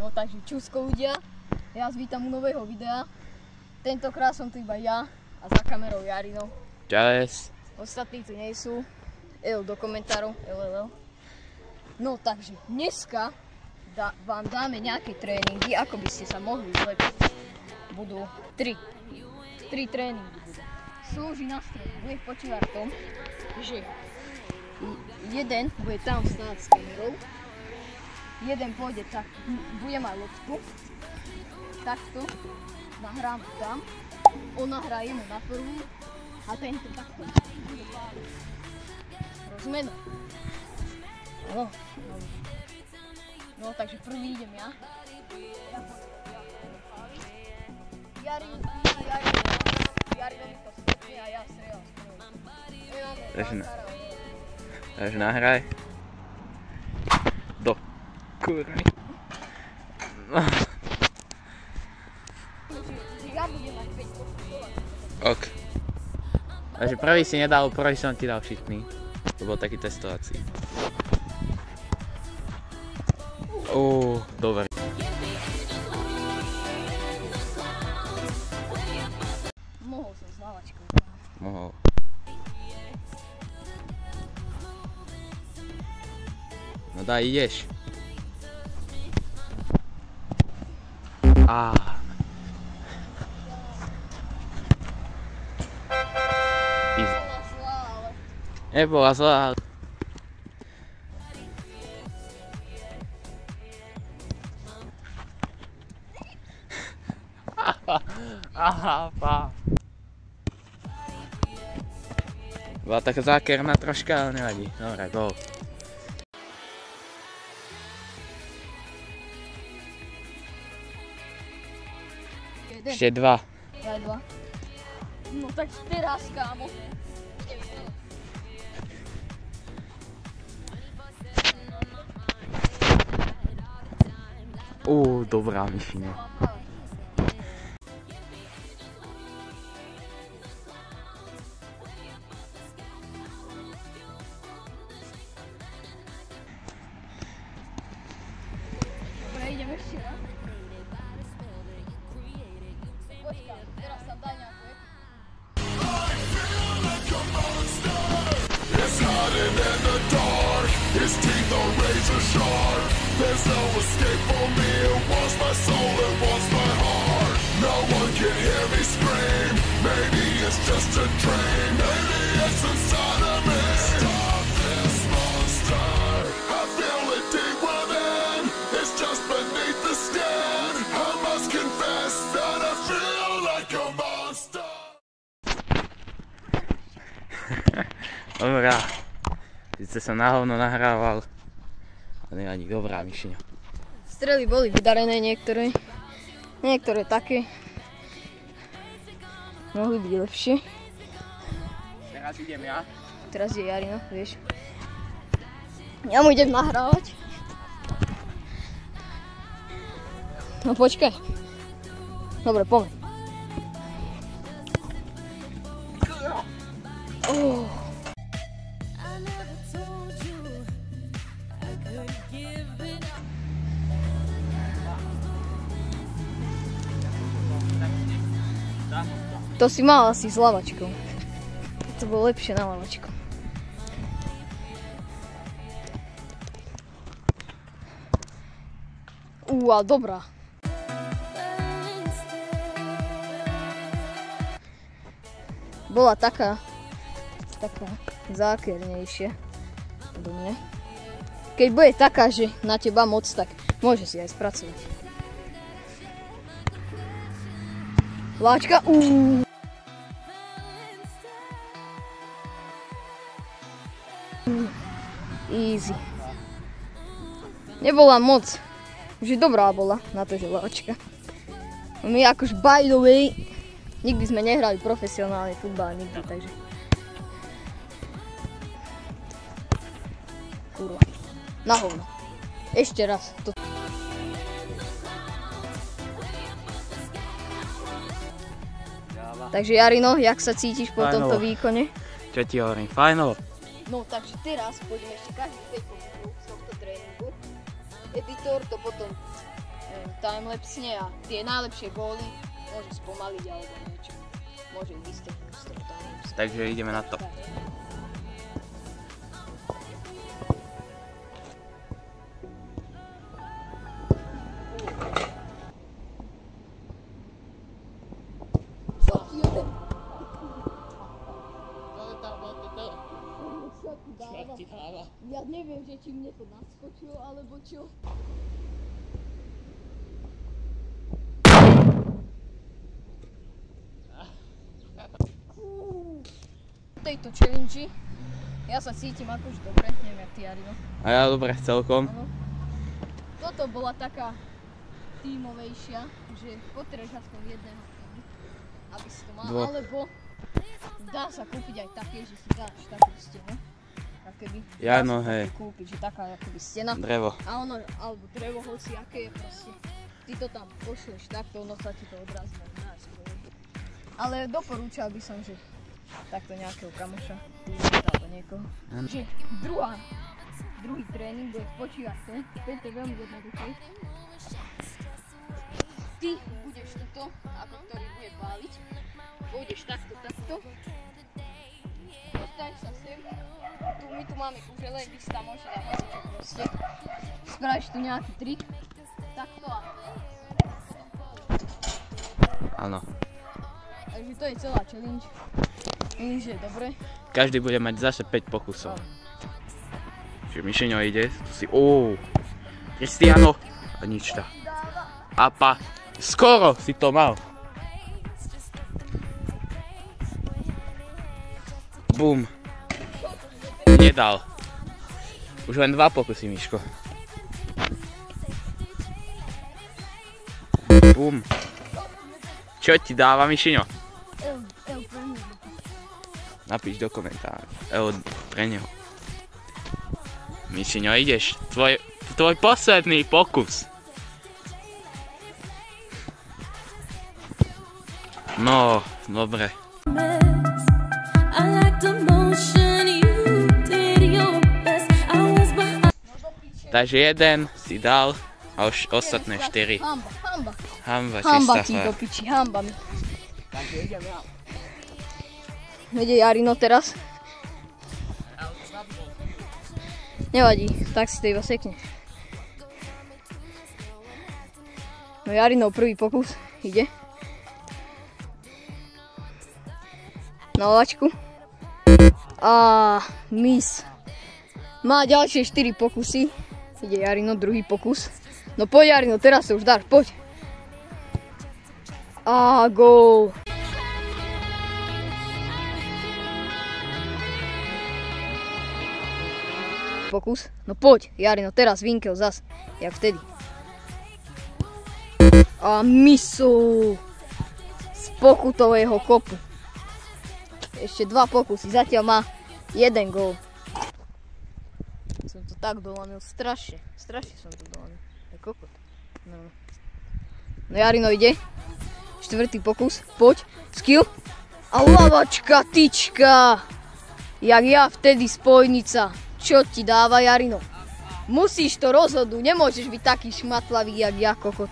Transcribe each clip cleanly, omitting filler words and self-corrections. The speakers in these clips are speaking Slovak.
No takže čusko ľudia, ja vás vítam u nového videa. Tentokrát som tu iba ja a za kamerou Jarino. Čas. Ostatní tu nie sú. Do komentárov. No takže dneska vám dáme nejaké tréningy, ako by ste sa mohli zlepšiť. Budú 3 tréningy. Slúži na strede. Bude počívať v tom, že jeden bude tam stáť s kamerou, jeden pôjde tak, bude mať loptu, takto, nahrám tam, on nahrá jemu na prvú a tento takto. Rozumieme? No, takže prvý idem ja. Jarino mi to stopne a ja strieľam z prvej. Takže nahraj. Do kurvy. Ja budem mať 5 postupov. Ok. Takže prvý si nedal, prvý som ti dal šitný. To bol taký testovací. Dobre. Mohol som s lavačkou. Mohol. No daj, ideš. Nebola zlá, ale... Bola taká zákerná troška, ale nevadí. Dobre, gól. Ešte 2. Ja 2. No tak teraz, kámo. Dobrá myšina. Dobre, idem ešte raz. Počkaj, teraz tam daj nejakú eku. It's hiding in the dark, his teeth are razor sharp. There's no escape for me, it wants my soul, it wants my heart. No one can hear me scream, maybe it's just a dream. Maybe it's inside of me. Stop this monster, I feel it deep within. It's just beneath the skin. I must confess that I feel like a monster. Dobrá. Sice som na hovno nahrával, ale nevadí, dobrá myšina. Strely boli vydarené niektoré také. Mohli byť lepšie. Teraz idem ja. Teraz je Jarino, vieš. Ja mu idem nahrávať. No počkaj. Dobre, poďme. To si mal asi s lavačkou. To bolo lepšie na lavačku. A dobrá. Bola taká zákernejšia do mňa. Keď bude taká, že na teba moc, tak môže si aj spracovať. Láčka, Easy. Nebola moc. Už dobrá bola na to, že láčka. My akož by the way, nikdy sme nehrali profesionálne futbal, nikdy, takže. Kurva. Na hovno. Ešte raz. Takže Jarino, jak sa cítiš po tomto výkone? Čo ti hovorím, fajnovo. No takže teraz poďme ešte každý 5 postupov z tohto tréningu. Editor to potom timelapsne a tie najlepšie góly môže spomaliť alebo niečo. Môže ísť z toho timelapse. Takže ideme na to. Ja neviem, že či mne to naskočilo, alebo čo. V tejto challenge ja sa cítim akož dobre, neviem jak ty, Jarino. A ja dobre celkom. Ano. Toto bola taká tímovejšia, že potrebuješ aspoň jedného týmu, aby si to mal, alebo dá sa kúpiť aj také, že si dáš takú stenu. Ja no hej. Kúpiť, že taká akoby stena. Drevo. A ono, alebo drevo, hoci aké je proste. Ty to tam pošleš takto, ono sa ti to odrazí. Ale doporúčal by som, že takto nejakého kamoša, alebo niekoho. Že druhý tréning bude spočívať to, to je veľmi jednoduché. Ty budeš tuto, ako ktorý bude páliť, pôjdeš takto. Postavíš sa sem. My tu máme kužele, kde si tam môže dať hocičo proste. Spravíš tu nejaký trik. Takto a... Áno. Takže to je celá challenge. Myslím, že je dobre. Každý bude mať zase 5 pokusov. Čiže Mišeňo ide, tu si... Cristiano! A nič tá. Apa! Skoro si to mal! Bum! Nedal. Už len 2 pokusy, Miško. Bum! Čo ti dáva, Mišeňo? Napíš do komentára. Pre neho. Mišeňo, ideš. Tvoj posledný pokus. No, dobre. Takže jeden si dal a už ostatné 4. Hamba, Hamba ti do piči, hamba mi. Vede Jarino teraz. Nevadí, tak si to iba sekne. No Jarinov prvý pokus ide. Na lačku. A miss. Má ďalšie 4 pokusy. Ide Jarino, druhý pokus. No poď Jarino, teraz sa už dáš, poď. A gól. Pokus. No poď, Jarino, teraz vinkel zas, jak vtedy. A misu z pokutového kopu. Ešte 2 pokusy, zatiaľ má 1 gól. Som to tak dolamil, strašne som to dolamil. Je kokot. No Jarino ide. 4. pokus, poď, skill. A lavačka, tyčka. Jak ja vtedy spojnica. Čo ti dáva Jarino? Musíš to rozhodnúť, nemôžeš byť taký šmatlavý, jak ja, kokot.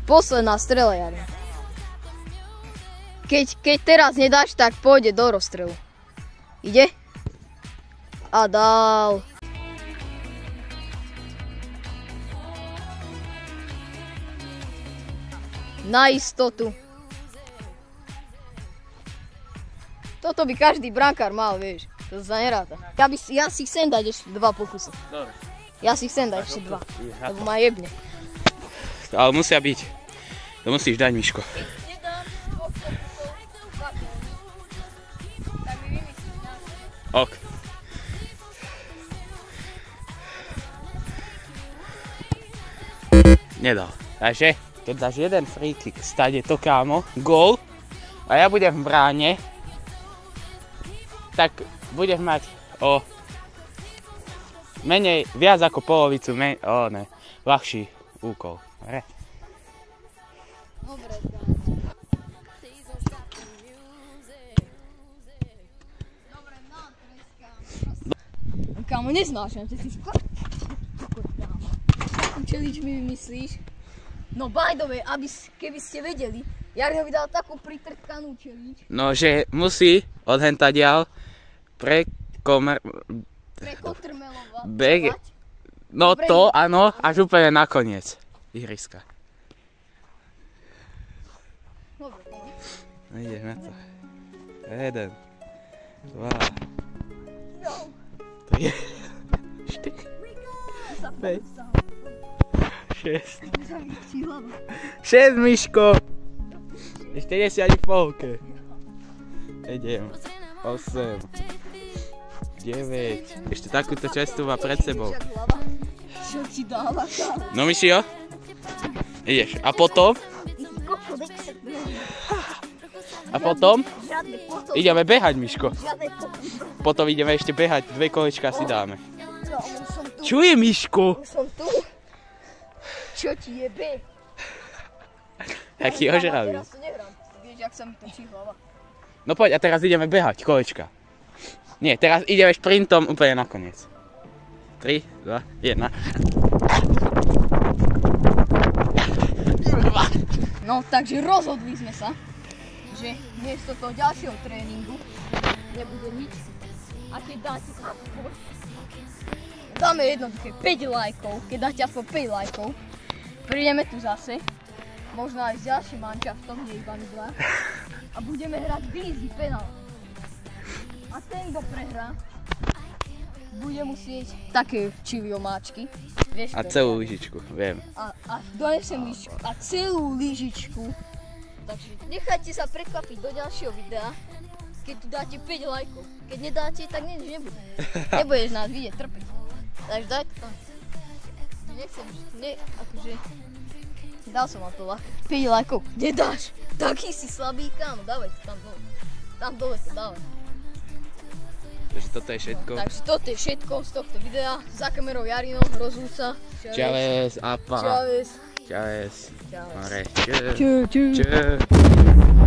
Posledná strela, Jarino. Keď teraz nedáš, tak pôjde do rozstrelu. Ide? A dal. Na istotu. Toto by každý brankár mal, vieš. To sa neráta. Ja si chcem dať ešte 2 pokusy. Dobre. Ja si chcem dať ešte 2. Lebo ma jebne. Ale musia byť. To musíš dať, Miško. Ok. Nedal. Takže keď dáš jeden free kick, stade to, kámo, gól a ja budem v bráne, tak budeš mať o menej, viac ako polovicu, ľahší úkol. Dobre? Dobre, kámo, neznášam, že si skoro. akú challenge mi vymyslíš? No by the way, keby ste vedeli, jak ho vydal takú pritrkanú challenge. No, že musí odhentadiaľ Prekotrmelovať. No to, áno, až úplne nakoniec ihriska. Dobre, No ideš na to. 1, 2, 3, 4, 5, 6. 6, Miško! Ešte nie si ani v polke. Idem. 8, 9. Ešte takúto čestu má pred sebou. Čo ti dáva tam? No Mišio? Ideš. A potom? Žiadne potom. Ideme behať, Miško. Žiadne potom. Potom ideme ešte behať, 2 kolečka si dáme. No, už som tu. Čo je, Miško? Už som tu. Čo ti jebe? Taký ožravý. Teraz to nehrám. Vieš, jak sa mi točí hlava. No poď, a teraz ideme behať, kolečka. Nie, teraz ideme šprintom úplne nakoniec. 3, 2, 1. No, takže rozhodli sme sa, že miesto toho ďalšieho tréningu nebude nič. A keď dáte aspoň, dáme jednoduché 5 lajkov, keď dáte aspoň 5 lajkov, prídeme tu zase, možno aj s ďalším manšaftom, nie iba my dva, a budeme hrať easy penál. A ten, kto prehrá, bude musieť také čiviomáčky. Vieš, A celú lyžičku, viem. A donesem lyžičku a celú lyžičku. Takže nechajte sa prekvapiť do ďalšieho videa, keď tu dáte 5 lajkov. Keď nedáte, tak nič nebude. Nebudeš nás vidieť trpiť. Takže daj to tam. Nechcem, akože... Dal som vám to ľahké. 5 lajkov. Nedáš? Taký si slabý, kámo. Dávaj to tam dole. Tam dole to dávaj. Takže toto je všetko. Takže toto je všetko z tohto videa. Za kamerou Jarino, rozúca. Čaves, apa. Čaves. Čaves. Čaves. More. Čau, čau. Čau.